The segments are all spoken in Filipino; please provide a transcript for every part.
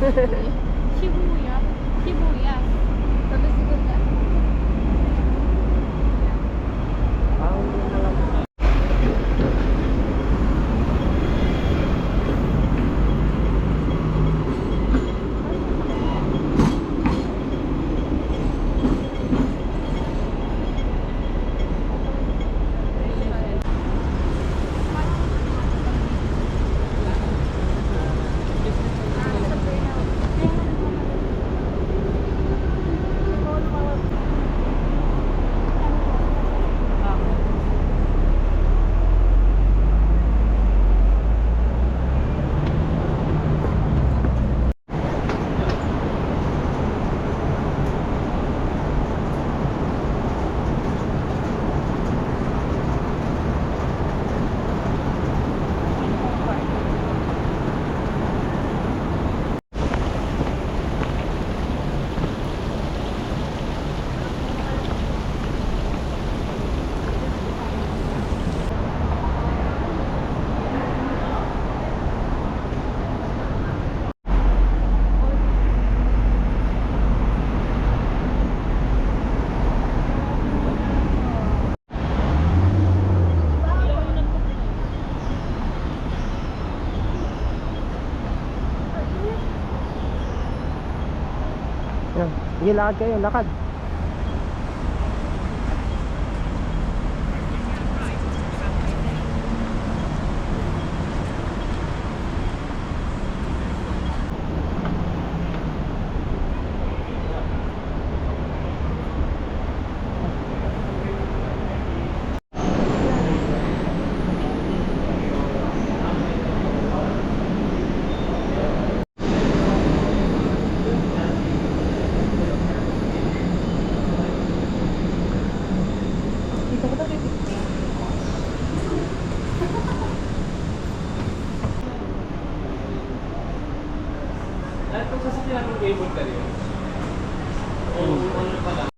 Shibuya. Shibuya. Sabi siguro na. Yan. Sige, lakad kayo, lakad. Lahat ng sasakyan ng cable ka rin. O ano pala?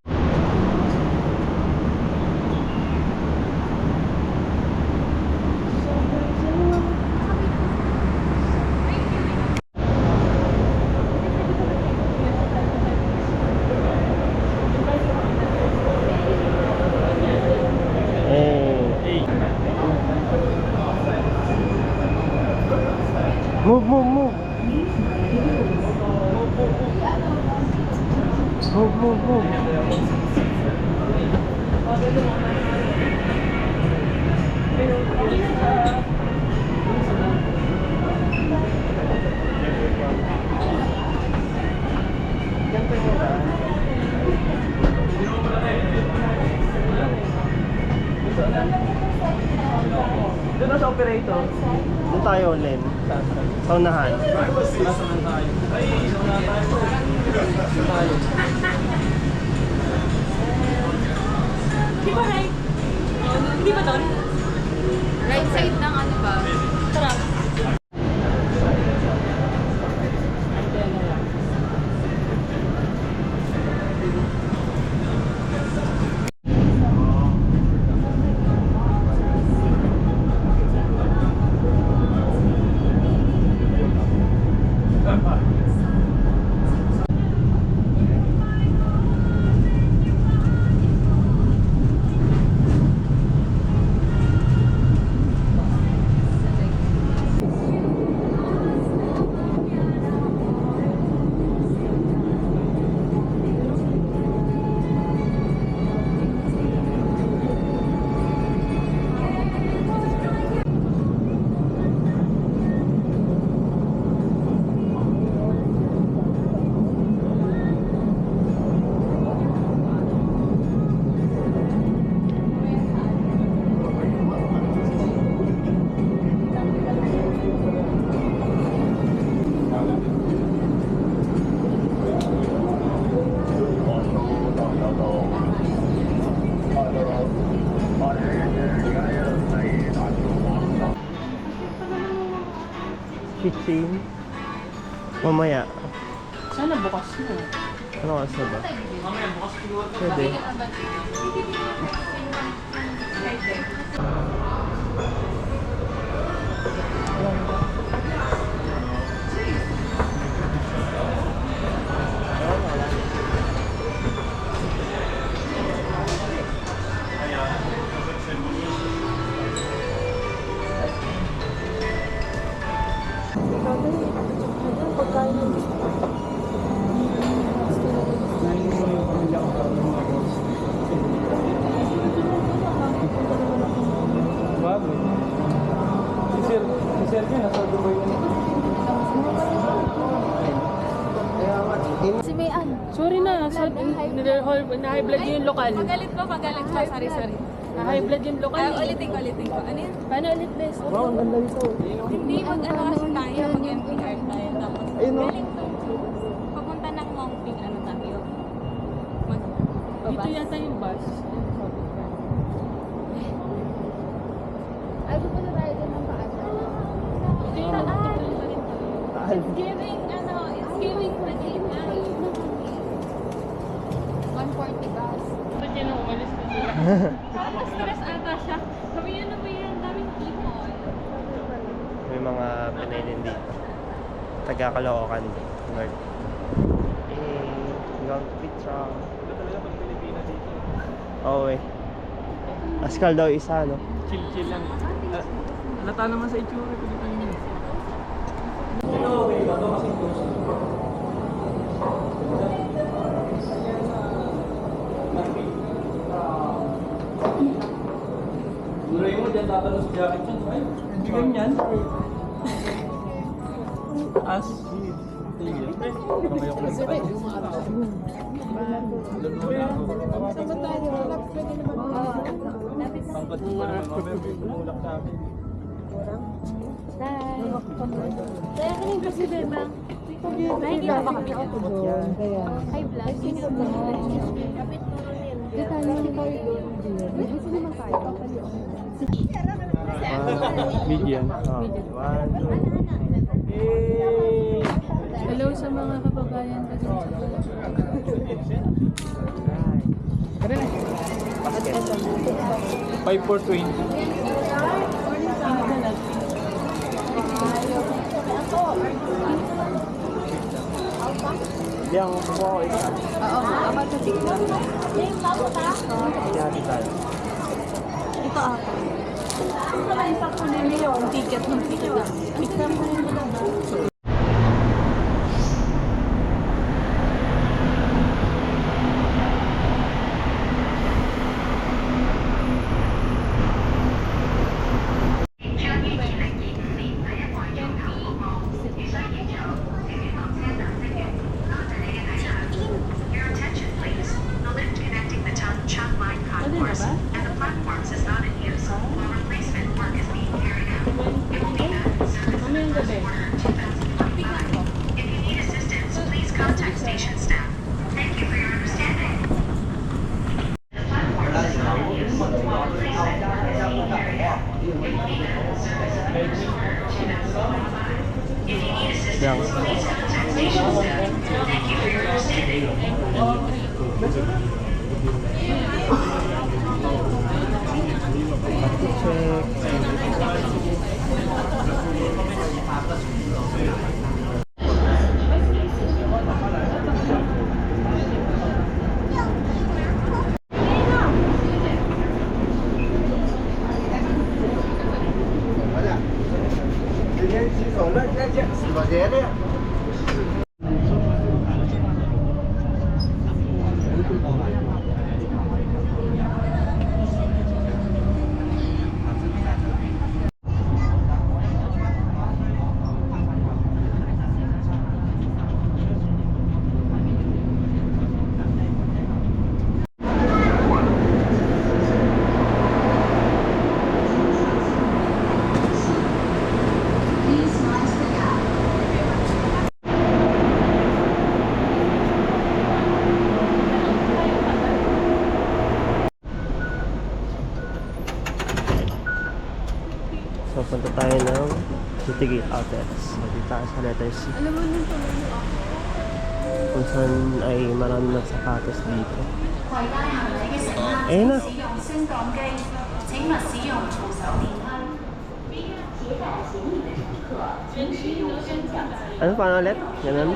Move, move, move. Move, move, move. Doon sa operator. Doon tayo, Len. Sa unahan. Nasaan tayo? Ay, nasaan tayo? Tayo. Di ba right? Hindi ba doon? Right side ng ano ba? Tara. Kitchen. Mamaya. Sana bukas na. Ano oras na ba? Mamaya, bukas siguro. Pwede. Sorry na, na-high blood yung lokal. Magalit ba? Magalit ba? Sorry. Na-high blood yung lokal. Ulitin ko. Ano yun? Paano ulit, Bes? Wow, ang ganda nito. Hindi, mag-ano kasi tayo, mag-MPR tayo. Tapos, Ayun, no? galing to. Papunta ng Mongping, ano tayo? Dito yata yung bus. Ay, pupunta tayo dun ng paasa. Ito yung Tahan. It's giving Manila. 140 bus. Ba't yan ang umalis na sila? Parang stress ata siya. Sabi niya na ba yan? Daming people. May mga Pinay din dito. Taga Caloocan. North. Hanggang pizza. Ito talaga pag Pilipinas dito. Oo eh. Askal daw isa, no? Chill lang. Halata naman sa itsura, Pilipinas. Duray mo, dyan tatalo sa jacket yan. Ay, hindi ganyan. As. Tingin. Parang kayo kung Pangkat mo pa naman mga bebe. Tumulak sa akin. Kaya ka rin kasi, Beba. Ay, hindi na ba kami? High blood. Kapit mo rin. Median. One, two. Hello sa mga kababayan ko dun sa Basket. 5 for 20. Yang kukuha ko isa. Oo, ako sa TikTok. Yung bago ta? Hati tayo. Ito ako. Yung ticket ng ticket. Exam ko rin ba? Your attention, please. The lift connecting the Chang Line concourse and the platforms is not in use while replacement work is being carried out. It will be back in service in the first quarter of 2025. If you need assistance, please contact station staff. Thank you for your understanding. The platform is not in use while replacement work is being carried out. It will be back in service in the first quarter of 2025. If you need assistance, please contact station staff. Thank you for your understanding. So, punta tayo ng City Gate Outlets. So, dito tayo sa letter C. Alam mo nung Kung saan ay marami ng sapatos dito. Ayun na! Ano paano ulit? Ganun?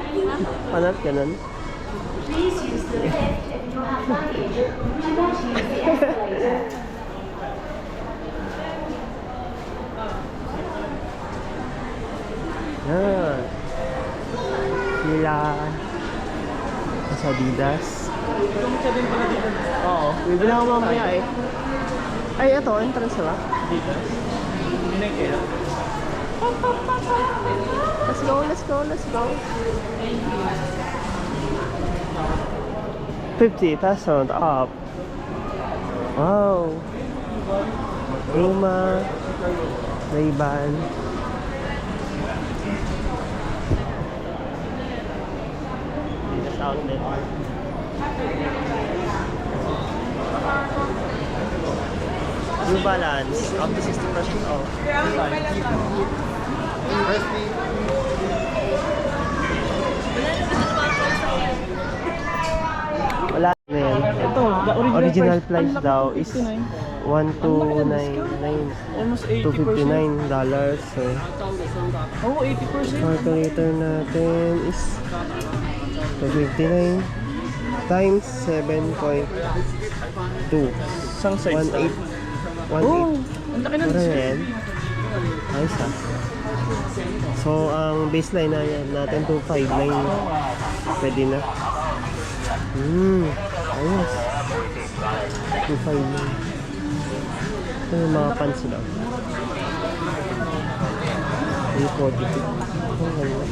Paano ulit? Ganun? Please use the lift if you have luggage. Do not use the escalator. Yan. Sila. Sa Adidas. Tumutsa din pala dito. Oo. Bibili ako mamaya eh. Ay, ito. Entrance ba? Dito. Hindi na kaya. Let's go, let's go, let's go. Thank you. 50,000 up. Wow. Luma. Ray-Ban. Venus outlet. New Balance. Up to 60% off. Wala na yan. Ito, the Original price. price Ang laki, daw is 59. 1299 Almost 80%. to $59. So, Oh, 80%. calculator natin is 259 times 7.2. Isang size. 18. 18. Oh, ang laki ng Mura na discount. yan. Ayos ah. So, ang baseline na yan natin 259. Pwede na. Ayos. 259. Ito yung mga pants lang. 342. Oh, ganda.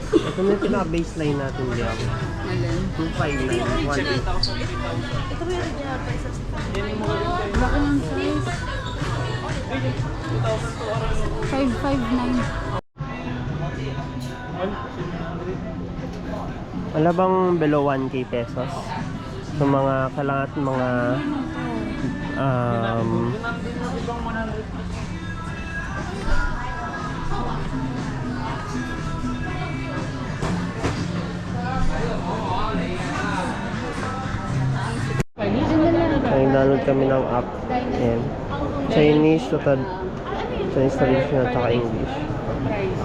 Ito na yung pinaka-baseline natin diyan. 259. 1.8. Laki ng size. 559. Wala bang below 1k pesos? Sa mga kalangat mga nag-download kami ng app. Ayan. Chinese, total Chinese traditional, tsaka English.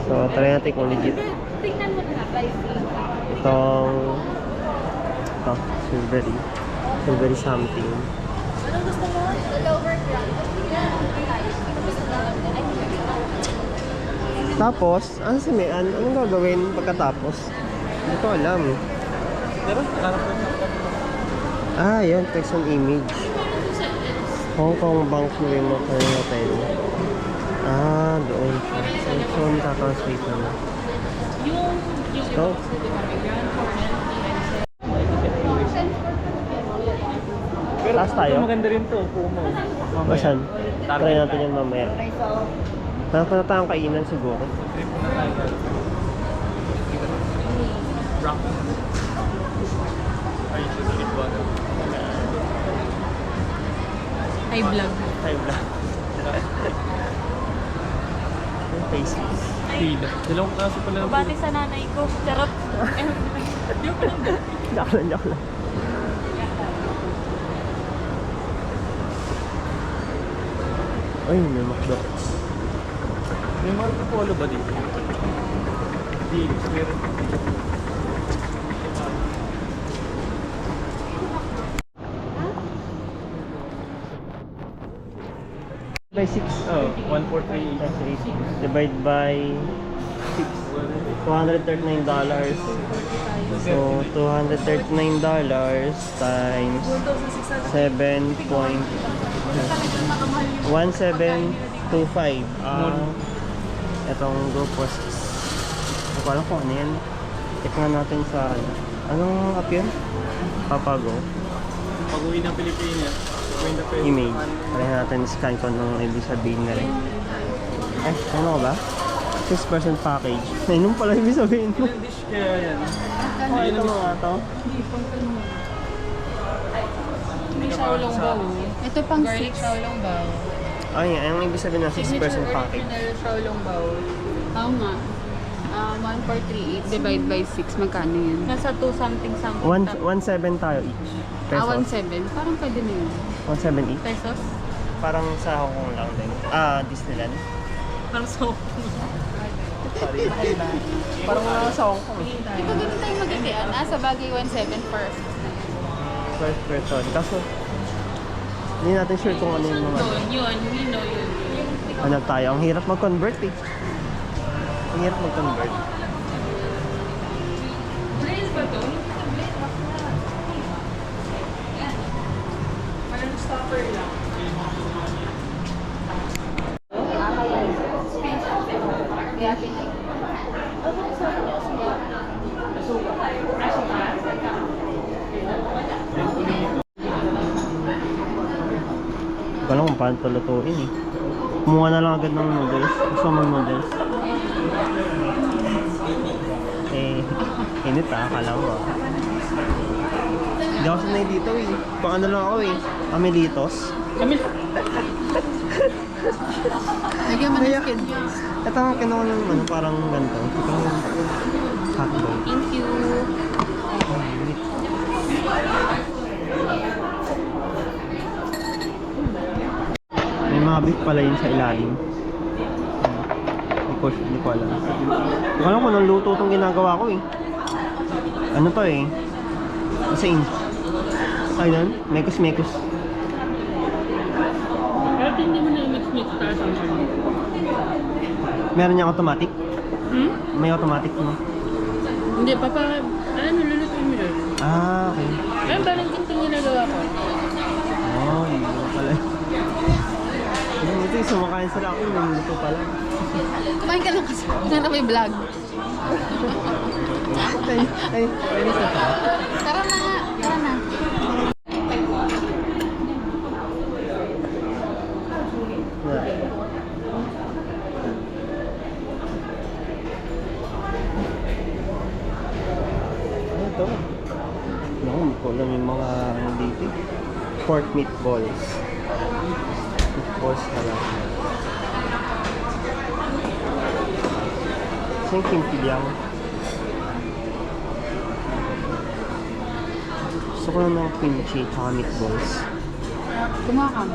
So, try natin kung legit. Tingnan mo na price. Itong silvery. Silvery something. Anong gusto mo? The lower ground. Tapos, ano si Mian? Anong gagawin pagkatapos? Hindi ko alam. Diba? Harap ko na. Ah, yun. Text and image. Hong Kong Bank Remote Hotel. Ah, doon. So, naka-translate naman. So, Pero taas tayo? maganda rin to, Pumo. Basan? Try natin yan mamaya. Hanap na tayong kainan siguro. Trip na tayo. Rock. Ay, sulit ba? Hi vlog. Time lang. Yung faces. Tila. Dalawang kaso pala ng Bati sa nanay ko. Charot. Joke lang, joke lang. Ay, may McDo. May Marco Polo ba dito? Hindi, meron. By 6. Oh, 143. That's 8. Divide by 6. $239. So, $239 times 7.1725. Itong GoPro 6. Hindi ko alam kung ano yan. Check na natin sa anong app yun? Papago. Pag-uwi ng Pilipinas, 20 pesos. Email. Try natin scan kung anong ibig sabihin na rin. Ano ba? 6% package. Nainom pala ibig sabihin mo. Ilang dish kaya yan? Oh, ito mga to. May Shaolong Bao. Ito pang 6. Shaolong Bao. Ay, ang ibig sabihin na 6% package. original Shaolong Bao. Oo nga. 1438 divide by 6. Magkano yun? Nasa 2 something. 1.7 tayo each. Pesos. 1.7. Parang pwede na yun. 1.7 each. Pesos? Parang sa Hong Kong lang din. Disneyland. Parang so. Sorry. Parang wala sa Hong Kong. Di ba ganun tayo mag-idean? Sa bagay 1.7 first. First person. Kaso, hindi natin sure kung ano yung mga Yun. We know yun. ano tayo. Ang hirap mag-convert eh. Ang hirap mag-convert. Blaze ba to? Parang stopper lang. Ako paano ito lutuin eh. Kumuha na lang agad ng noodles. Gusto mo mag-noodles? Eh, init akala mo ah. Hindi ako sanay dito eh. Pang ano lang ako eh. Amelitos. Kami. Lagyan mo ng skin. Ito ang kinuha ng ano, parang ganito. Ito yung hotdog. Thank you. May mga beef pala yun sa ilalim. Hindi ko alam. Hindi ko alam kung anong luto itong ginagawa ko eh. Ano to eh? Kasi ayun, mekos-mekos. Kahit hindi mo na i-mix-mix tayo sa akin. Meron niyang automatic? May automatic mo? Hindi, ano, lulutuin mo yun. Ah, okay. Ayun, parang ginto ginagawa ko. Oh, yun pala. Ito yung sumakain sila ako, niluluto pala. Kumain ka lang kasi. Sana may vlog. Ay, pwede sa pa. Tara na nga. Tara na. Ano ito? Naku, hindi ko alam yung mga ano dito. Pork meatballs. Meatballs na lang. Saan kimchi lang? Gusto ko lang ng kimchi tsaka meatballs. Kumakam.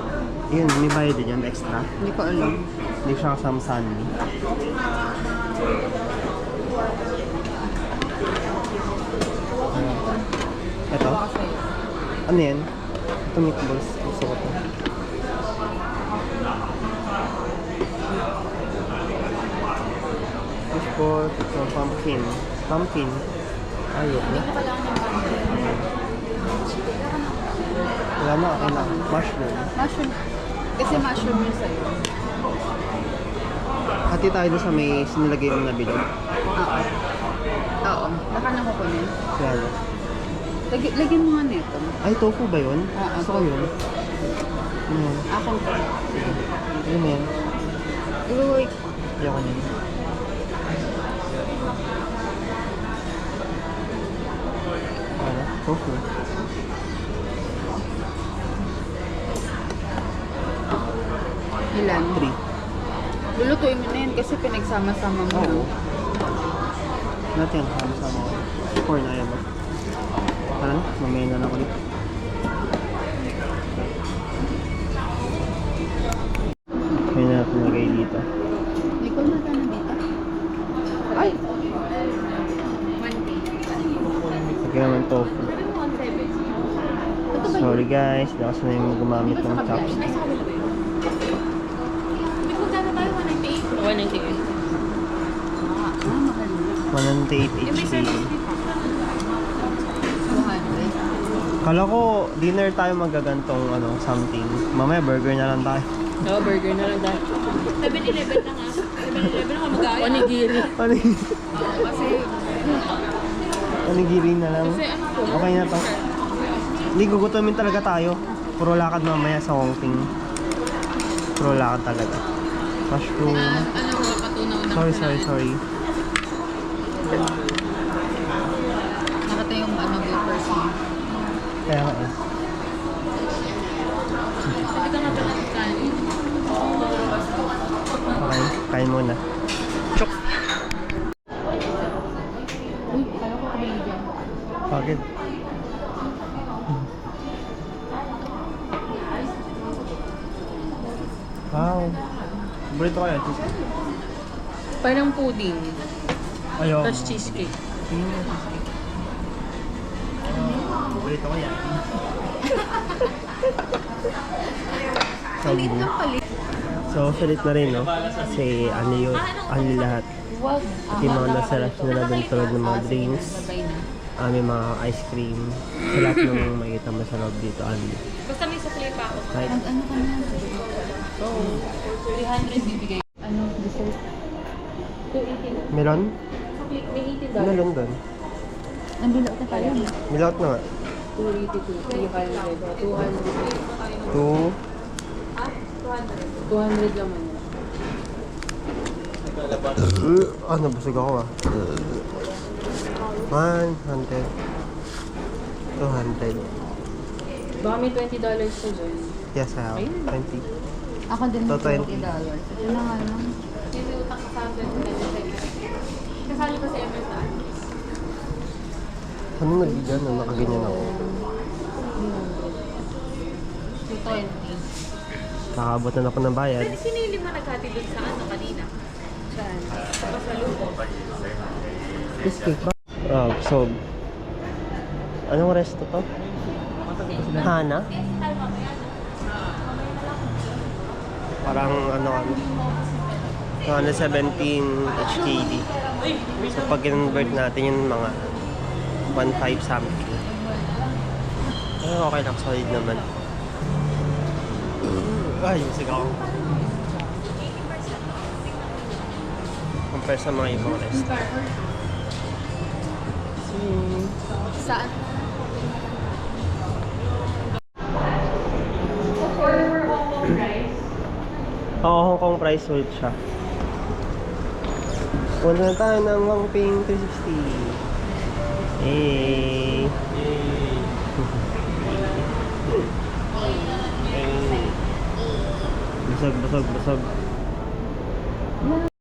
Yun, may bayad din yan, extra. Hindi ko alam. Hindi siya kasama sa anin. Ito? Ano yan? Ito meatballs. Gusto ko ito. Fish pork, ito pumpkin. Pumpkin. Ayok na. Wala na, okay na. Mushroom. Mushroom. Kasi mushroom yun sa'yo. Hati tayo doon sa may sinilagay yung nabili. Oo. Oo. Baka na kukunin. Yan. Lagyan mo nga nito. Ay, tofu ba yun? Oo, Gusto ko yun. Ano yan? Akin to. Ano yan? Wait. Ayoko niyan. Ano? Tofu. Ilan? 3. Lulutuin mo na yun kasi pinagsama-sama mo. Oo. Natin, sama-sama ko. 4 na yan ba? Ano? Mamaya na lang ulit. May natin lagay dito. Hindi ko magkano dito. Ay! 1K. Lagyan naman tofu. Sorry guys, hindi ako sanay mo gumamit ng chopstick. 198. Mahal na. 198 HP. 200. Kala ko dinner tayo magagantong ano, something. Mamaya burger na lang tayo. Oo, burger na lang dahil. 7-Eleven na nga. 7-Eleven na nga mag-aaya. Onigiri. Kasi Onigiri na lang. Kasi ano to? Okay na to. Hindi gugutomin talaga tayo. Puro lakad mamaya sa Hongping. Puro lakad talaga. Mushroom. ano ko, patunaw na. Sorry. Nakata yung ano, bloopers mo. Kaya nga eh. Sabi ka nga ba ng kanin? Okay, kain muna. Chok! Uy, kala ko kumili dyan. Bakit? Wow. Burrito kaya, cheesecake. Parang pudding. Ayaw. Tapos cheesecake. Burrito kaya. Palit lang palit. So, sulit na rin, no? Kasi ano yun, ano lahat. Wag. Ito yung mga nasa ref nila doon tulad ng mga drinks. Sabay na. May mga ice cream. Sa lahat ng makikita mo sa loob dito, ano. Basta may suklay pa ako. Kahit Mag-ano ka na? Oo. 300 bibigay. Ano, dessert? 280. melon? May $80. Melon doon. Nandilo ka pala. Milot na nga. 282. 300. 200. 2, 200 naman yun. Nabusog ako ah. 100. 200. Baka may $20 pa dyan. Yes, I have. 20. Ako din So, mo $20. 20. Ito na nga lang. Kasi utang ka sa akin. Kasali ko sa MSR. Ano nabigyan na nakaganyan ako? 220. Kakaabot na ako ng bayad. Sino yung lima naghati dun sa ano kanina? Saan? Sa pasalubong. Cheesecake ba? So, anong resto to? Hana? Parang ano 217 HKD. So pag convert natin yung mga 1.5 something. Okay lang, solid naman. Ay, sigaw. Compare sa mga ibang resto. Saan? Oo, Hong Kong price worth siya. Punta na tayo ng Wangping 360. Eh. Busog.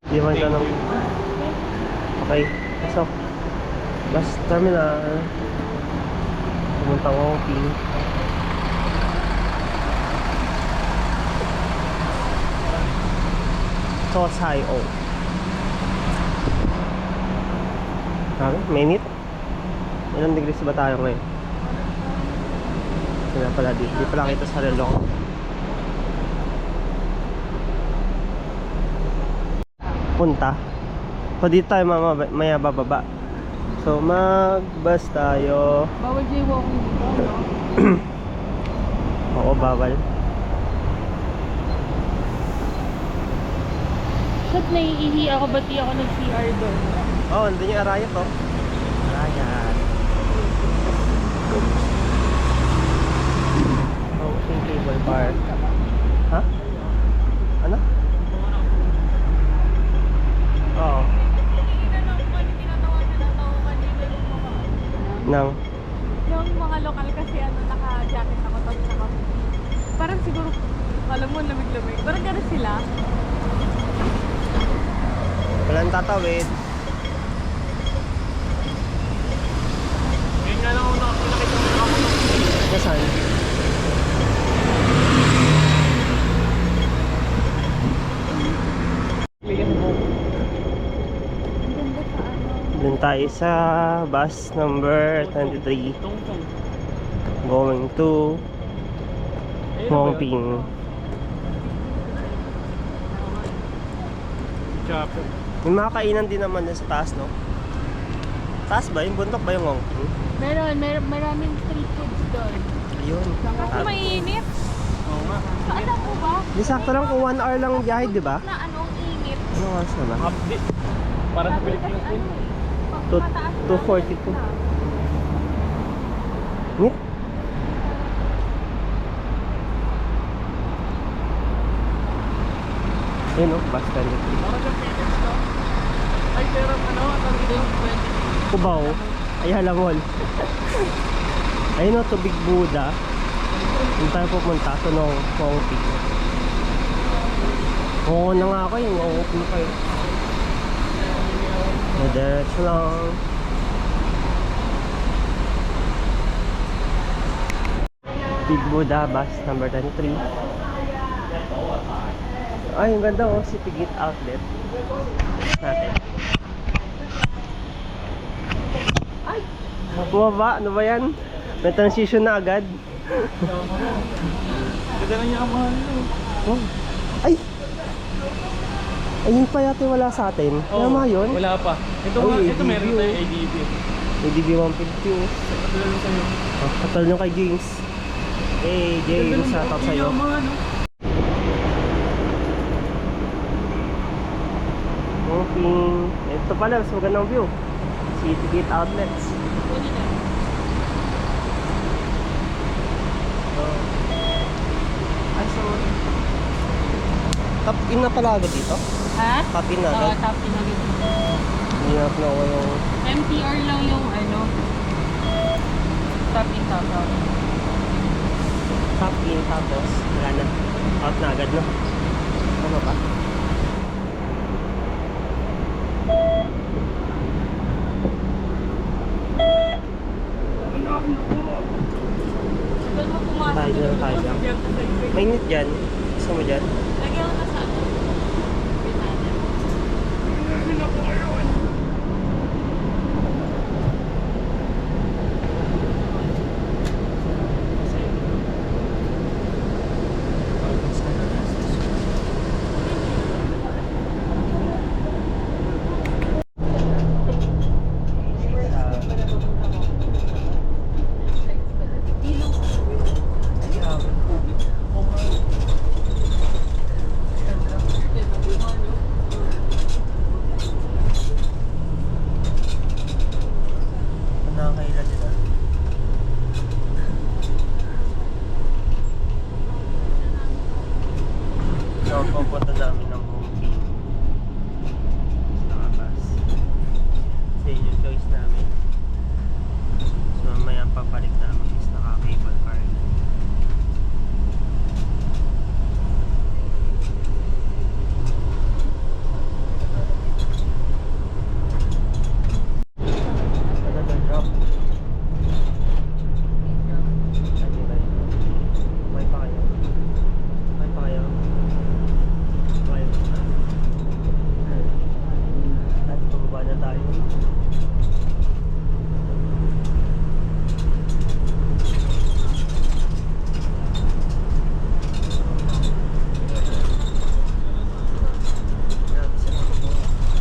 Di man tanong. Okay, pasok. Bus terminal. Pumunta ng Wangping. Tosai-o. Sabi, minute? Ilang degrees ba tayo ngayon? Sila pala di pala kita sa relo. Punta. So dito tayo maya bababa. So mag-bus tayo. Bawal jaywalking dito, no? Oo, bawal. Ba't naiihi ako? Ba't di ako nag-CR doon? Oh, andun yung Arayat oh. Arayat. Ocean Cable Car. Ha? Ano? Oo. Nang? Yung mga lokal kasi naka-jacket ako tapos naka... Parang siguro, alam mo, lamig-lamig. Parang gano'n sila. Walang tatawid. Ngayon nga lang ako nakakita mo ako. Nasaan? Dun tayo sa bus number 23 going to Wangping. Chopper. May mga kainan din naman dun sa taas, no? Taas ba? Yung bundok ba yung Wangping? Maraming street foods doon. Ayun. Kasi mainit. Oo nga. Alam mo ba? Di sakto lang kung 1 hour lang ang biyahe, di ba? Na anong init? Ano oras na ba? Update. Para sa Pilipinas din. 2:42. Ngit? Ayun o, bus 23. Para sa Pilipinas to. Ay, pero ano? Ang dito 20. Cubao. Ay, Halamol. Ayun o, Tubig Buddha. Doon tayo pupunta. Ito no, Wangping. Oo na nga kayo. Oo na kayo. Diretso lang. Big Buddha bus number 23. Ay, ang ganda oh, City Gate Outlet natin. Ay! Bumaba, ano ba yan? May transition na agad. Ganda na niya ang mahal nyo. Oh. Ay! Ayun pa yata wala sa atin. Kaya mga yun? Wala pa. Ito, Ay, ito meron ADB. tayo ADB. ADB 150 oh. Katulad nung sa'yo. Katal nyo kay James. Hey James, shoutout sa'yo. Wangping. Ito pala, mas magandang view. City Gate Outlets. Ay, so Top in na pala agad dito? Ha? Top in na Oo, agad? top in agad. Hinap na ako yung... MTR lang yung ano. Top in, top out. Top in tapos wala na. Out na agad no? Ano ba? Sagal mo pumasok. Tayo dyan, tayo dyan. Mainit dyan. Gusto mo dyan? Lagyan ko na sa ano. Binana. Nakakailan nila. So, pupunta namin ng home team. Nakabas. Sa inyo choice namin. So, mamaya ang papalit namin is naka-cable car. Drop. May pa kayo? May pa kayo? May. At pababa na tayo.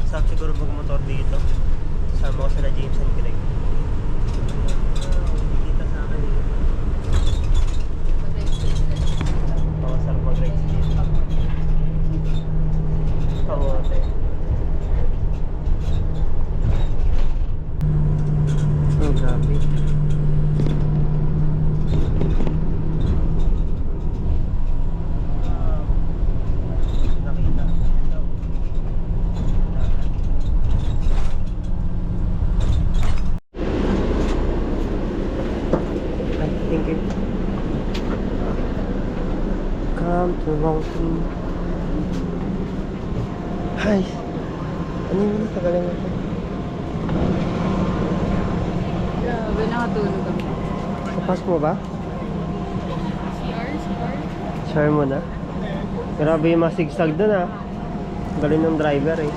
Sarap siguro magmotor dito. Sama ko sila James and Greg. Kita sa akin eh. Pakasarap mag-rides dito. Kamote. Oh, grabe. Nakita. Ay, thank you. Come to mountain. Hi. Ano yung tagalan natin? Grabe, nakatulog kami. Kapasok mo ba? CR? Share mo na. Grabe yung masigsag doon ah. Galing ng driver eh.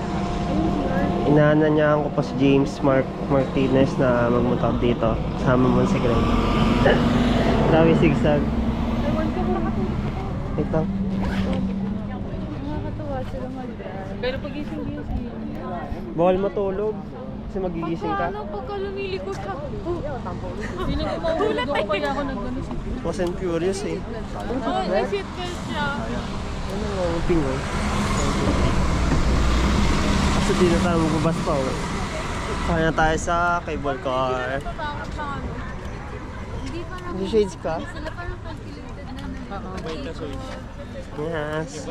Inaananyahan ko pa si James Martinez na magmotor dito. Sama mo si Greg. Grabe sigsag. Wait lang. Nakakatuwa sila mag-drive. Pero pagising-gising. Bawal matulog. Kasi magigising ka. Paano pagka lumiliko ka? Sino ko mahulog ako kaya ako nag-ano si Fast and Furious eh. Oo, na-shit ka siya. Ano nga ang pingoy? Kasi di na tayo magbabas pa oh. Kaya na tayo sa cable car. Natatakot sa ano. Hindi pa lang. May shades ka? Sila parang calculated na. Yes.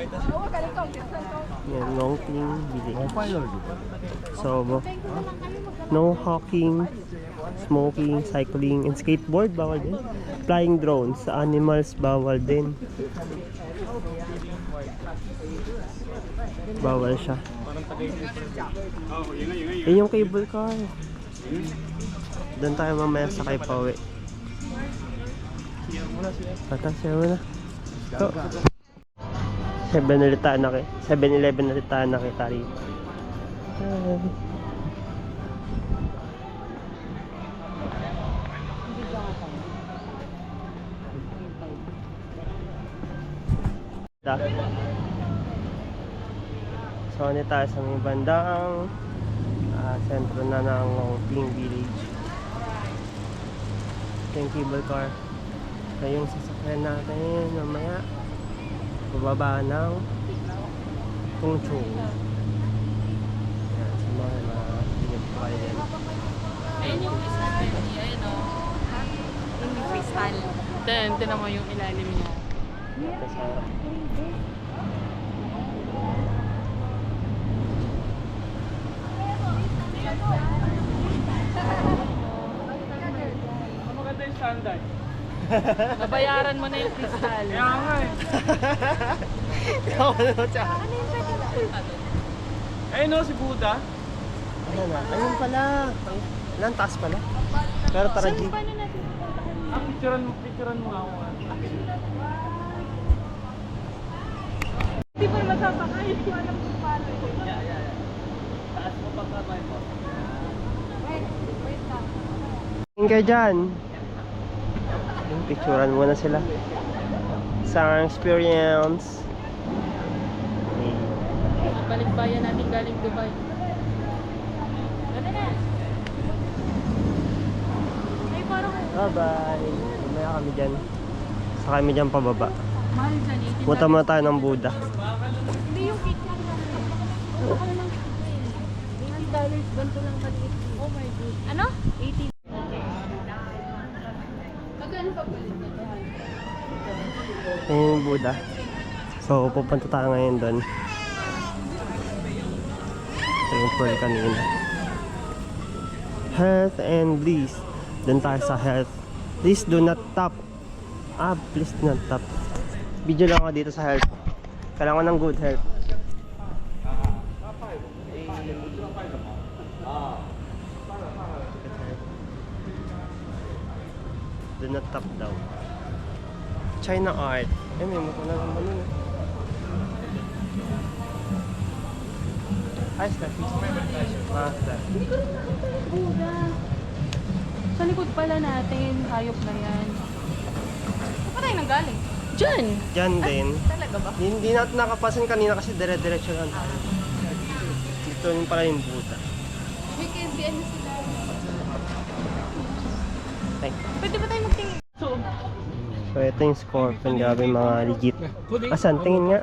Yan, long thing, village. So, no hawking, smoking, cycling, and skateboard, bawal din. Flying drones, sa animals, bawal din. Bawal siya. Eh, yung cable car. Doon tayo mamaya sa kay Pawe. Tatasya mo na. Ito. 7-Eleven na kita rito. So, ano tayo sa may bandang sentro na ng Ping Village. Ito yung cable car. Ito yung sasakyan natin mamaya. Bababa ng Tungchung. Yan, sa mga pinag ko kayo din. Ayun yung crystal. Ayun o. Yung crystal. Tinan mo yung ilalim niya. Ito sa standard. Nabayaran mo na yung kristal. Kaya nga eh. Ayun no, si Buddha. Ano na? Ayun pala. Ilan taas pala? Pero tara, G. Paano natin pupuntahan? Ang picturean mo ako. Hindi pa masasakay. Hindi ko alam kung paano. Taas mo pang kamay mo. Wait lang. Tingin kayo dyan. Yung picturean muna sila. Sa experience. Balikbayan natin galing Dubai. Ganda na. Ay, parang... Bye-bye. Mamaya kami dyan. Sa kami dyan pababa. Mahal dyan, 18. Punta muna tayo ng Buddha. Hindi yung cake lang namin. Ano lang $8 ganito lang maliit. Oh my God. Ano? 18. Magkano pa pala? Ayun yung Buddha. So, pupunta tayo ngayon doon. Ito yung pearl kanina. Health and bliss. Doon tayo sa health. Please do not tap. Please do not tap. Video lang ako dito sa health. Kailangan ko ng good health. Do not tap daw. China art. Eh, may mukha na naman yun. Hi, Steffi. Steffi. Buda. Sa likod pala natin, hayop na yan. Saan pa tayo nanggaling? Diyan! Diyan din. Talaga ba? Hindi natin nakapasan kanina kasi dire-diretso lang tayo. Dito yung pala yung Buddha. May KBN na sila. Ay. Pwede ba tayo magtingin? So, ito yung scorpion. Grabe mga legit. Asan? Tingin nga.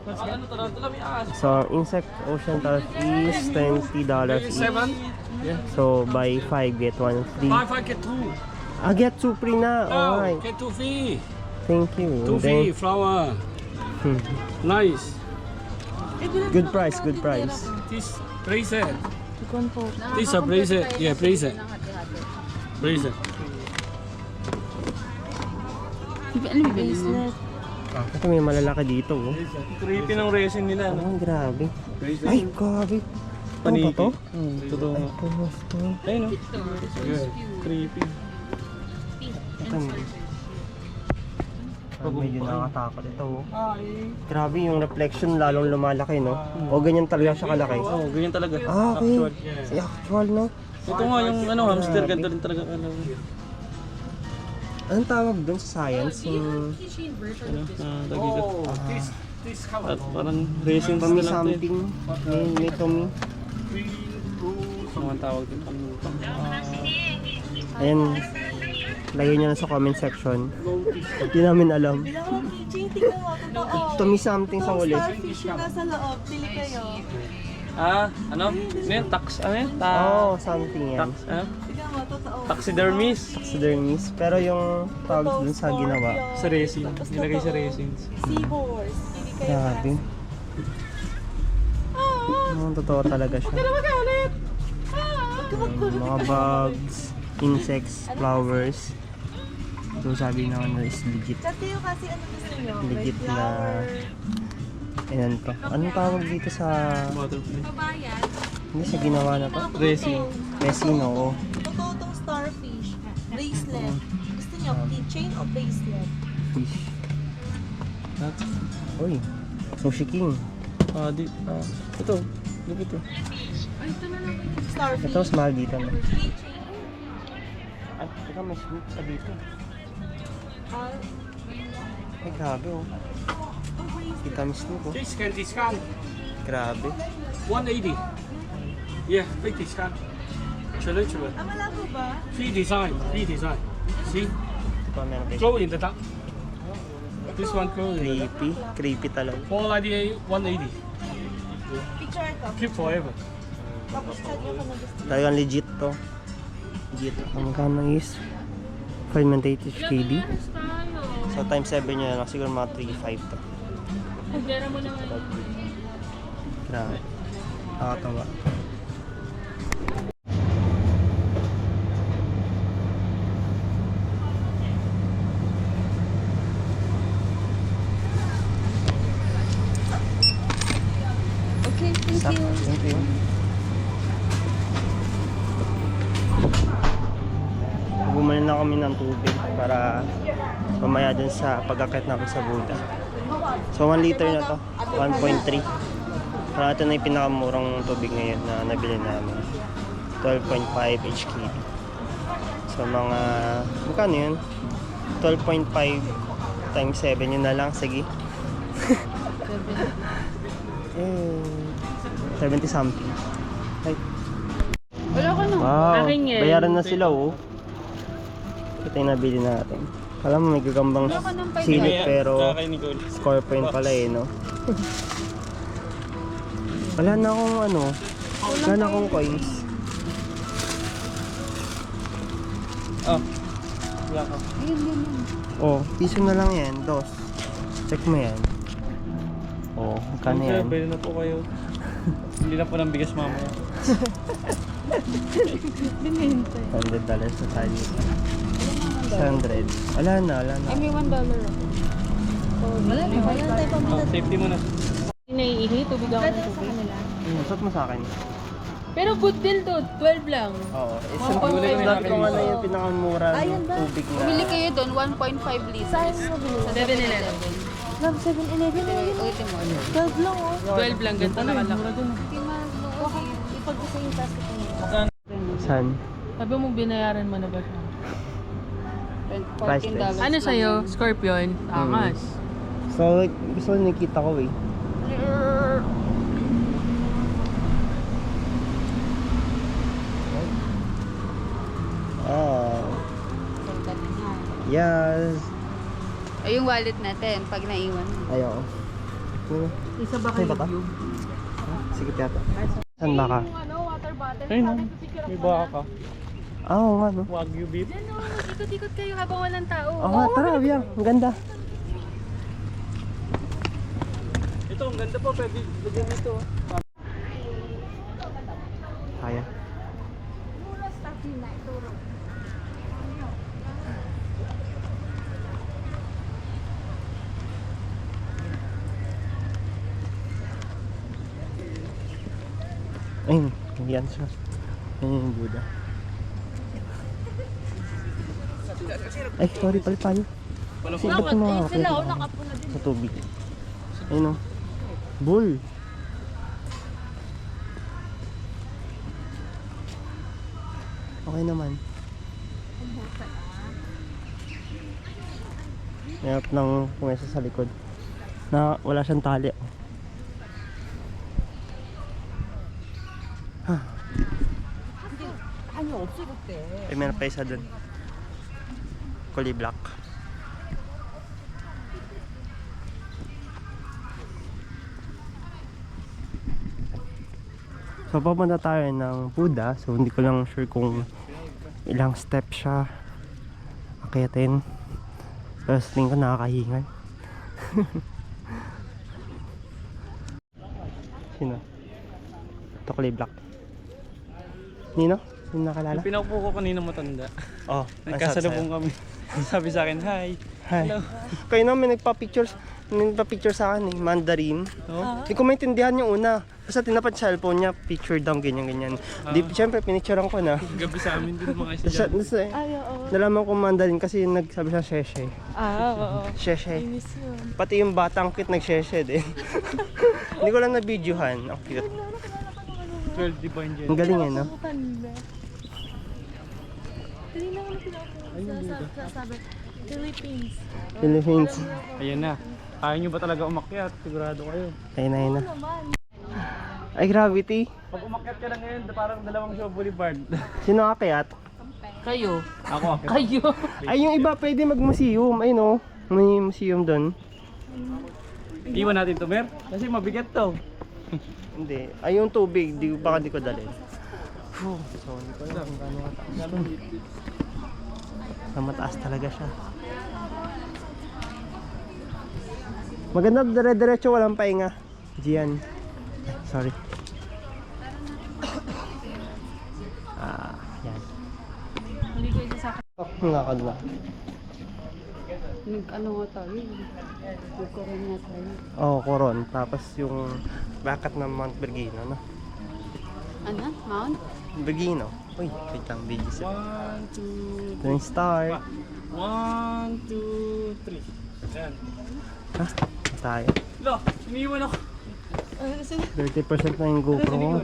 So, ang insect ocean turf is $20 each. So, buy 5, get 1 free. 5 get 2. Get 2 free na. Oh, Alright. get 2 free. Thank you. 2 And free then, flower. Nice. good price, good price. This bracelet. This a bracelet. Yeah, bracelet. Bracelet. Ano bibili mo? Ito may malalaki dito. Oh. Creepy ng resin nila. Oh, grabe. Ay, grabe. Ano ba to? Totoo. Ay, punos to. Ayun no? Creepy. Ito mo. Medyo nakakatakot ito. Oh. Grabe yung reflection lalong lumalaki, no? O ganyan talaga siya kalaki. Oo, ganyan talaga. Okay. Actual. Si actual, no? Ito nga yung ano, hamster, ganito rin talaga. Anong tawag dun sa science? Yung At parang resin pami na lang to eh. something. May tumi. Ano ang tawag din? Ayan. Lagay nyo na sa comment section. Hindi namin alam. Tumi something sa huli. Starfish yung nasa loob. Pili kayo. Ano? Ano yun? Tax? Ano yun? Oh, something yan. Tax? Ano? Tignan mo, totoo. Taxidermist? Taxidermist. Pero yung tawag dun sa ginawa. Sa resin. Nilagay sa resin. Seahorse. Pili kayo. Grabe. Totoo talaga siya. Mga bugs, insects, flowers. So sabi naman na is legit. Chat kayo kasi ano gusto nyo? May Legit na. flower. Ayan to. Anong tawag dito sa... Butterfly. Hindi sa ginawa na to? Resin. Resin, oo. Totoo tong starfish. Bracelet. Gusto nyo, keychain o bracelet? Fish. Uy. Sushi King. Ito. Look ito. Starfish. Ito, mas mahal dito. No? Keychain. Ay, teka, may sweet sa dito. Ay, grabe oh. Itamis nito. This can discount. Grabe. 180. Yeah, big discount. Chile. Malabo ba? Free design. See? Ito pa meron kayo. Glow in the dark. This one glow in the dark. Creepy. Creepy talaga. 498, 180. Picture ito. Keep forever. Tapos chat nyo kung gusto. Talagang legit to. Legit. Ang magkano is 580 KD. So times 7 nyo na lang. Siguro mga 3.5 to. Pagdera mo naman. Grabe. Nakatawa. na kami ng tubig para mamaya dun sa pag-akit namin sa Buddha. So 1 liter na to, 1.3. Parang ito na yung pinakamurang tubig ngayon na nabili namin. 12.5 HKD. So mga, magkano yun? 12.5 times 7, yun na lang, sige. 70 something. Ay. Wala ka na. Wow, Akin yan. bayaran na sila oh. Ito yung nabili natin. Alam mo may gagambang silip pero score point pala eh, no? Wala na akong ano, wala na akong coins. Oh. Wala ka. Oh, piso na lang yan, dos. Check mo yan. Oh, magkano Sir, yan? pwede na po kayo. Hindi na po ng bigas mamaya. Binintay. $100 na tayo dito. 100. Wala na. Ay, may $1 ako. Wala na, wala na tayo Oh, pamilya. safety muna. Hindi naiihi, tubig ako ng tubig. Usap mo sa akin. Pero good deal to, 12 lang. Oo. Isang Sabi ko nga na yung pinakamura ng tubig na. Bumili kayo doon, 1.5 liters. Sa 7-Eleven. Love 7-Eleven na yun. Ulitin mo. 12 lang oh. 12 lang, ganito nakalaki. Ipag ko sa yung plastic mo. Saan? Sabi mo, binayaran mo na ba siya? Priceless. Ano sa'yo? Scorpion? Angas. So, gusto ko nakita ko eh. Oh. Yes. Ay, yung wallet natin, pag naiwan. Ayoko. Isa ba Ay, kayo? baka? Sige, tiyata. Saan ba ka? Water bottle. Ayun, no? May baka ka. Oo nga, no? Wagyu beef. Ikot-ikot kayo habang walang tao. Oo nga, tara, Biyang. Ang ganda. Ito, ang ganda po. Pwede lagyan nito. Kaya. Ayun, yan siya. Ayun yung Buddha. Ay, sorry, palit tayo. Kasi ba't yung mga Sila oh, nakapuna din. sa tubig? Ayun o. Bull! Okay naman. Mayroon ng pumesa sa likod na wala siyang tali. Ano, 없어 그때. Ay, meron pa isa dun. Kulay black. So, papunta tayo ng Buddha. So, hindi ko lang sure kung ilang step siya akitin. Pero sa tingin ko nakakahingal. Sino? Ito kulay black. Nino? Sino nakalala? Yung pinaupo ko kanina matanda. Oh, Nagkasalubong kami. Sabi sa akin, hi. Hi. Hello. Kayo na may nagpa-picture sa akin eh, Mandarin. Oh? Hindi ko maintindihan yung una. Basta tinapat sa cellphone niya, picture down, ganyan. Di, syempre, pinicturean ko na. Gabi sa amin din mga Sa, estudyante. nalaman ko Mandarin kasi nagsabi siya Sheshe. Oo. Sheshe. Pati yung batang cute nag-Sheshe din. Hindi ko lang na-videohan. Ang cute. 12 divine jet. Ang galing eh, no? Philippines. Ayan na. Kaya nyo ba talaga umakyat? Sigurado kayo. Ayun na. Ay, gravity. Pag umakyat ka na ngayon, parang dalawang show boulevard. Sino akayat? Kayo. Ako akyat. Kayo. Ay, yung iba pwede mag-museum. Ayun o. May museum doon. Iwan natin to, Mer. Kasi mabigat to. Hindi. Ay, yung tubig, baka di ko dalhin. So, hindi ko alam kung gaano kataas to. Na mataas talaga siya. Maganda, dire-diretso, walang pahinga. Gian. Ay, sorry. Yan. Hindi ko isa sa akin. Oh, nakakad na. Ano nga tayo? Kukurin nga tayo. Oh, Coron. Tapos yung bakat ng Mount Bergino, no? Ano? Mount? Begino. Uy, wait lang, video set. 1, 2, Ito yung start. 1, 2, 3. Yan. Ha? Tayo. Lo, iniwan ako. 30% na yung GoPro ko.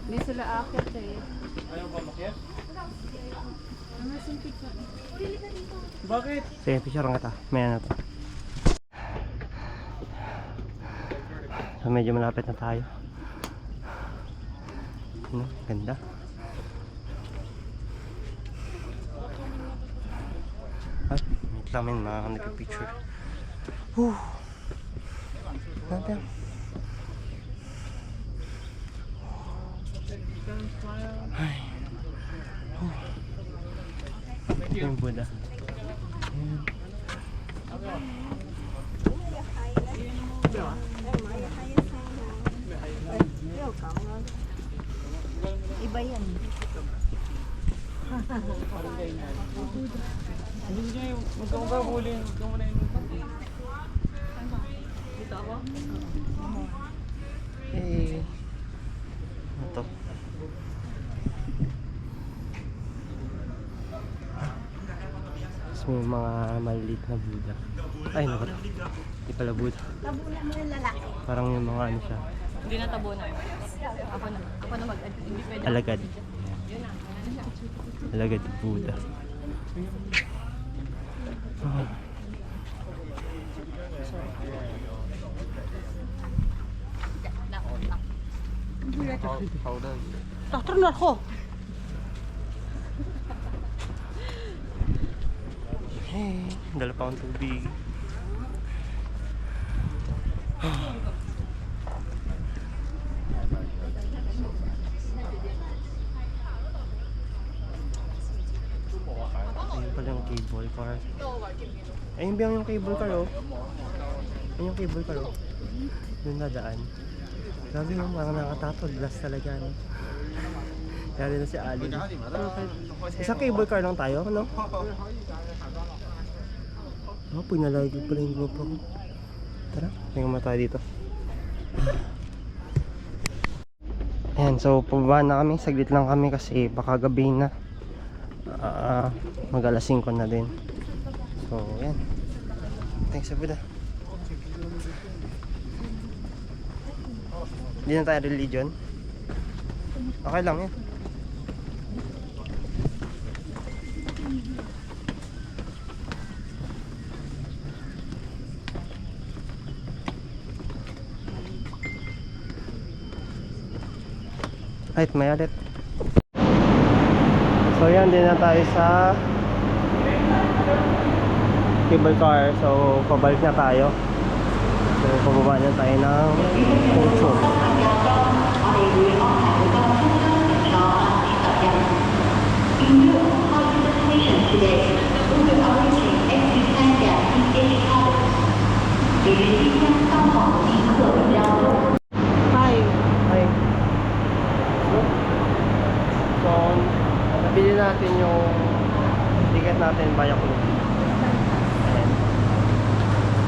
Hindi sila akit eh. Ayaw ba makyat? Bakit? Sige, picture nga ta. Maya na to. So, medyo malapit na tayo. Ano? Ganda. Ay, wait lang min, mga nagka-picture. Whew! Natin. Ay. Ito yung Buddha. Ayan. Iba yan. Hindi niya yung magkakabulin. Huwag ka muna yung... Hey. Ano to? Tapos may mga maliliit na Buddha. Ay, naku. Hindi pala Buddha. Tabunan mo yung lalaki. Parang yung mga ano siya. Hindi na tabunan. Ako na mag hindi pwede. Alagad. Alagad Buddha. Oh. Doktor na ako. Hey, dala pa akong tubig. Ayun pala yung cable car. Ayun ba yung cable car oh? Ayun yung cable car oh. Yung nadaan. Grabe yung mga nakatatod. Glass talaga no? Kaya rin na si Ali. Isang cable car lang tayo, ano? Oh, pinalagay pala yung grupo ko. Tara, tingnan mo tayo dito. Ayan, so pababa na kami. Saglit lang kami kasi baka gabi na. Mag alas 5 na din. So, ayan. Thanks, Buddha. Hindi na tayo religion. Okay lang yan. Right, may alit. So yan, din na tayo sa cable car. So pabalik na tayo. So pababa na tayo ng Pucho. Hi. Hi. So, nabili natin yung ticket natin via Klook. Ayan.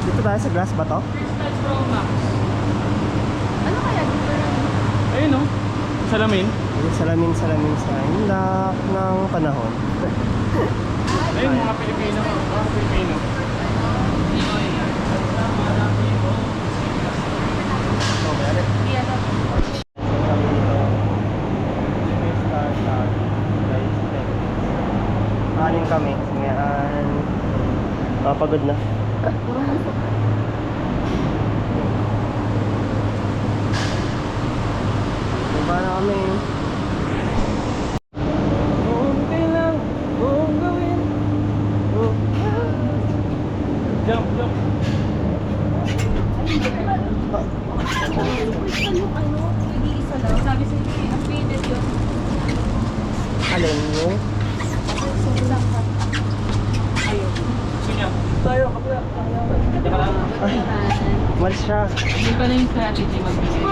Dito tayo sa Glass ba to? Crystal Pro Max. Ano kaya dito? Ayun o. Salamin. Yung salamin sa indak ng panahon. Ayun, mga Pilipino. Mga Pilipino. So, may alit. Iya na. Kami dito. Guys, kanin kami. Ngayon, mapagod na. Diba na kami? Kunti lang kung gawin. Jump, jump. Nag-iisa lang. Sabi sa inyo, updated yun. Alin yung? Gusto niya. Tayo, kapila. Ay, malis siya. Hindi pa na yung strategy magbigay.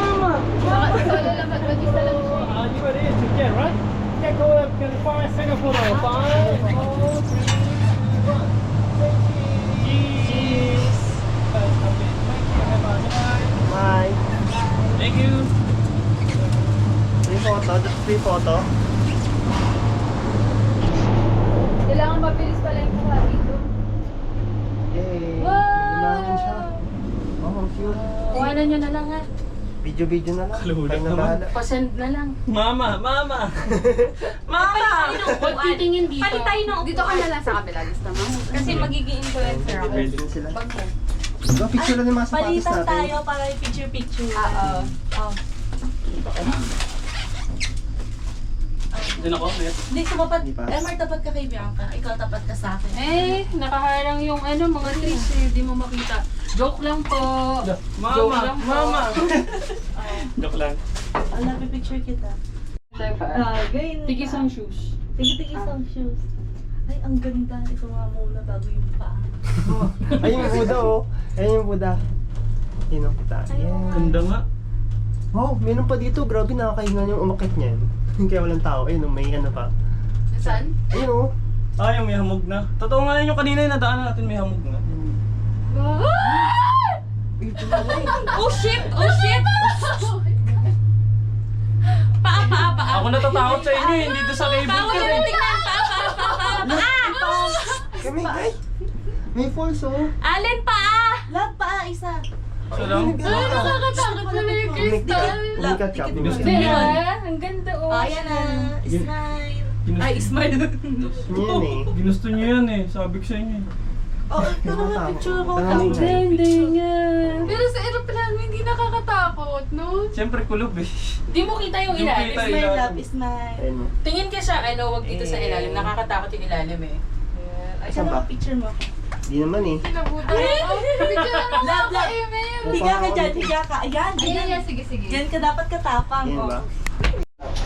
Baka solo lang, mag-isa lang siya. You ready to get right? Get go up, get the 5 second photo. 5, 4, 3, 2, 1. Cheese. Bye. Thank you. Yung photo, just free photo. Kailangan mabilis pala yung kuha dito. Yay! Wow! Gumangin siya. Oh, ang cute. Kuhanan nyo na lang ha. Video na lang. Kalulak Kayo na naman. bahala. Pa-send na lang. Mama! Mama! Mama! Huwag titingin dito. Pali tayo ng Dito ka na lang sa kabila. Gusto mo? Kasi magiging influencer ako. Pwede rin sila. Pag mo. Diba, picture lang yung mga sapatos Palitan natin. tayo para picture-picture. Oo. Diyan ako, Net. Hindi, sumapat. Hindi pa. Elmar, tapat ka kay Bianca. Ikaw tapat ka sa akin. Eh, nakaharang yung ano, mga trees eh. Di mo makita. Joke lang po. Joke Mama! lang po. Mama! Joke lang. Ala, picture kita. Ganyan. Tigis ang shoes. Tigis ang shoes. Ay, ang ganda. Ito nga muna bago yung paa. Ayun yung Buddha, oh. Ayun yung Buddha. Yun ang kita. Yeah. Ganda nga. Oh, meron pa dito. Grabe, nakakahinga yung umakit niyan. Kaya walang tao. Ayun, oh, may ano pa. Saan? Ayun, oh. Ah, yung may hamog na. Totoo nga yun yung kanina yung nadaanan natin may hamog na. Oh shit! Oh shit! Paa. Ako natatakot sa inyo, hindi doon sa cable Bawal car na eh. tingnan! Paa! Kami, ay! May falls, oh. Alin paa! Love, paa, isa. So lang. Nakakatakot pala yung crystal. Umikat ka. Gusto Hindi niya. ah, ang ganda oh. Ayan na. Smile. Ay, smile. Yan, eh. Ginusto niyo yan eh. Sabi ko sa inyo eh. Oh, ito na picture ko. Parang may Ganda nga. Pero sa aeroplano, hindi nakakatakot, no? Siyempre kulob eh. Di mo kita yung Di mo ilalim. kita. Smile, love, smile. Ayun, oh. Tingin ka sa ano, wag dito sa ilalim. Nakakatakot yung ilalim eh. Ay, Saan ba? saan picture mo? Di naman, eh. Pinabutan ako. Bigyan mo Love, love. email. Higa ka dyan, higa ka. Ayan, ganyan. Sige. Diyan ka dapat katapang. Yan ba?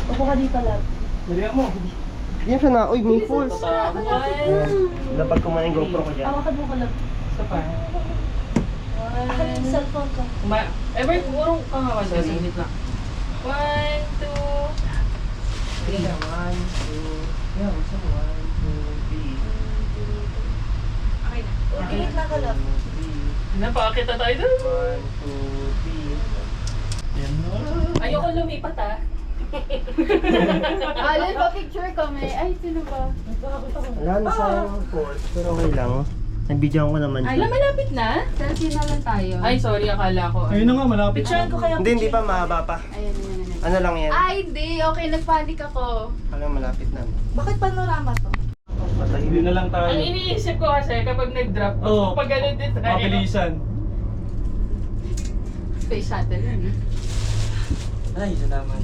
Upo ka dito, love. Dali mo. Yan siya na. Uy, may falls. Tatakot. Ayan. Dapat kumain yung GoPro ko dyan. Hawakan mo ko, love. Isa pa. Akan yung cellphone ko. Ever, purong pangawan sa sinit lang. 1, 2, 3. 1, 2, yeah, what's up? 1, 2, 3. Tingit na ka, love. Napakita tayo doon. 1, 2, 3. Yan no. Ayoko lumipat ah. Alin pa picture kami. Ay, sino ba? Wala na sayang falls, pero okay lang. Nabidyan ko naman Ay, siya. malapit na? Selfie na lang tayo. Ay, sorry, akala ko. Ayun na nga, malapit. Picturean ko kayo. Hindi pa, mahaba pa. Ayan. Ano lang yan? Ay, hindi. Okay, nagpanik ako. Alam, malapit na. Bakit panorama to? Patay. Hindi na lang tayo. Ang iniisip ko kasi kapag nag-drop, Oo. pag ganun din tayo. Mabilisan. Space shuttle yun eh. Ay, salamat.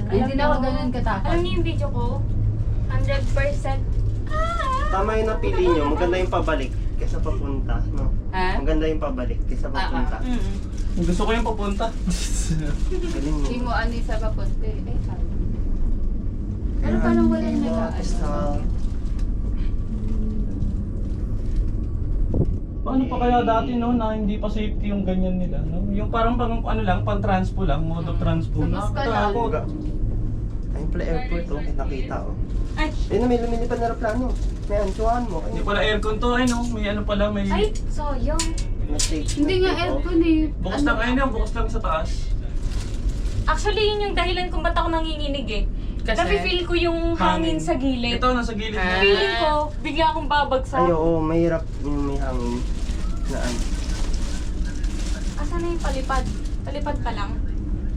Ay, hindi na ako ganun katakot. Alam niyo yung video ko? 100%. Tama yung napili nyo, maganda yung pabalik kaysa papunta, no? Ha? Maganda yung pabalik kaysa papunta. Gusto ko yung papunta. Galing Hindi mo. mo ano sa papunti. Eh, sabi. Ano parang wala yung nag-aano? Paano pa kaya dati no na hindi pa safety yung ganyan nila, no? Yung parang pang ano lang, pang transpo lang, mode of transpo. Tapos ka lang. Nakakatakot. Ayun pala airport, oh. Nakita, oh. Ay, Ayun na, may lumilipad na aeroplano. May antuan mo. Hindi Ayun. pala aircon to, ay no? May ano pala, may... ay, sayang. Mistake. Hindi nga aircon eh. Bukas lang, ayun yan, bukas lang sa taas. Actually, yun yung dahilan kung ba't ako nanginginig eh. Kasi? Nafe-feel ko yung hangin sa gilid. Ito, nasa gilid mo. Feeling ko, bigla akong babagsak. Ay, oo, mahirap yung may hangin. Na ano. Asan na yung palipad? Palipad pa lang.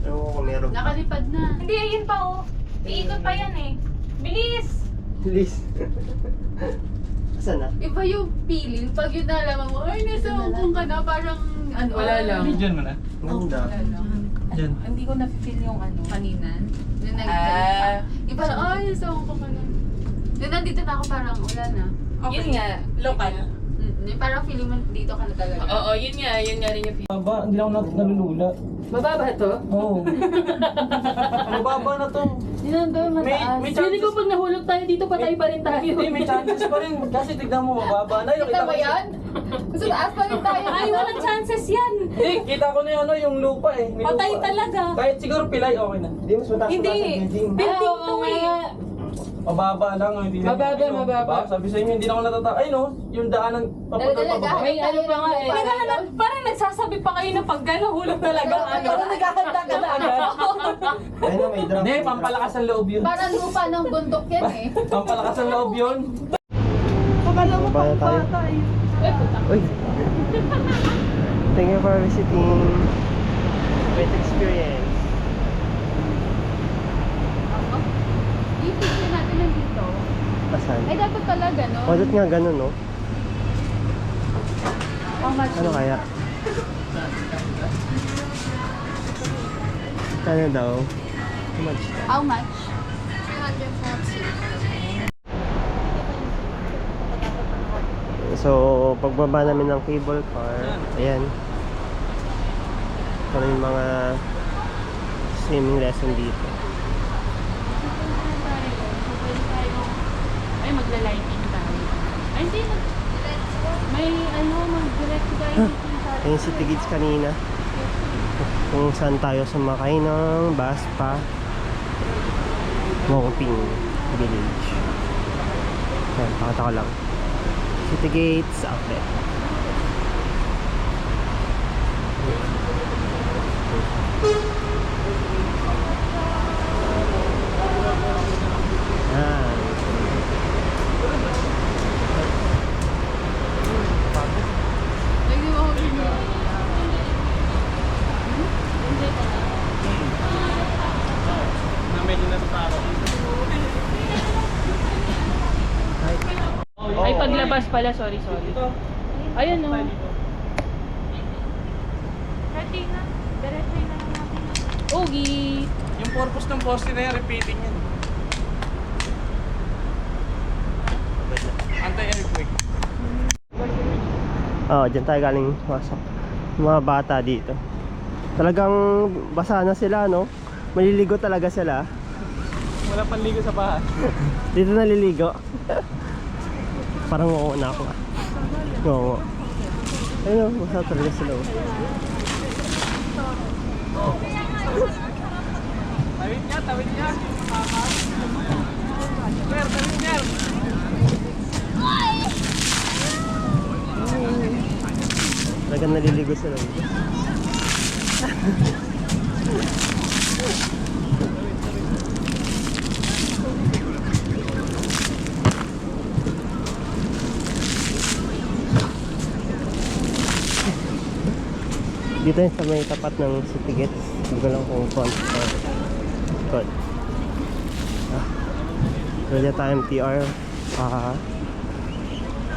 Ewan ko, meron. Nakalipad na. Hindi, ayun pa oh. Iikot pa yan eh. Bilis! Please. Asan na? Iba yung feeling pag yun nalaman mo, ay nasa Hong Kong ka na, parang ano. Wala lang. Bigyan mo na. Ganda. Wala lang. Diyan. Hindi ko na-feel yung ano. Kanina. Nung iba na, ay nasa Hong Kong ka na. Nung nandito na ako parang wala na. Yun nga, local. Parang feeling mo dito ka na talaga. Oo, yun nga rin yung feeling. Baba, hindi lang ako nalulula. Mababa to? Oo. Mababa na to. Hindi nandun mataas. may Feeling ko chances. pag nahulog tayo dito, patay pa rin tayo. Hindi, may chances pa rin. Kasi tignan mo, mababa na. Kita mo yan? Gusto taas pa rin tayo. Ay, walang chances yan. Hindi, kita ko na yung, ano, yung lupa eh. May Patay lupa. talaga. Kahit siguro pilay, okay na. Hindi, mas mataas Hindi. mataas ang building. Building to eh. Mababa lang, hindi na. Mababa, Ayun, mababa. diba? Sabi sa inyo, hindi na ako natata. Ay no, yung daanan papunta pababa. May ano pa nga eh. Parang nagsasabi pa kayo na pag gano'n hulog talaga. Parang naghahanda ka na agad. Ayun, may drop. Hindi, pampalakas ang loob yun. Parang lupa ng bundok yan eh. Pampalakas ang loob yun. Baba na tayo. Uy. Thank you for visiting. Great experience. Itignan natin lang dito. Asan? Ay, dapat talaga, no? Bakit nga ganun, no? How much? Ano kaya? Ano daw? How much? How much? 340. So, pagbaba namin ng cable car, ayan. Ito na yung mga swimming lesson dito. Ay, magla-lighting tayo. Ay, hindi. May ano, mag-direct guiding tayo. Ayun si Tigits kanina. Kung saan tayo sumakay ng bus pa Mongping Village. Ayan, pakita ko lang. City Gates Outlet. Ayan. Lagi mo ako ganyan. Na medyo natataro. Ay, paglabas pala. Sorry. Ayun, no. Ready na. Diretso na lang natin. Ogi. Yung purpose ng poste na yan, repeating yan. Anti-earthquake. Dyan tayo galing pasok. Mga bata dito. Talagang basa na sila, no? Maliligo talaga sila. Wala panligo sa bahay. Dito naliligo. Parang oo na ako. Oo. Ayun, basa talaga sila. Tawid niya. Tawid niya. Talagang naliligo sila. Dito yun sa may tapat ng City Gates. Hindi ko lang kung front or good. Ready tayo MTR.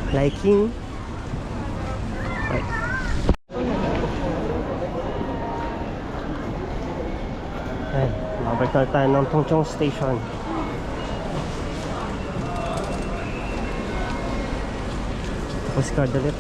Liking. Right. Ayan, makabalik na tayo ng Tongchong Station. Tapos card ulit.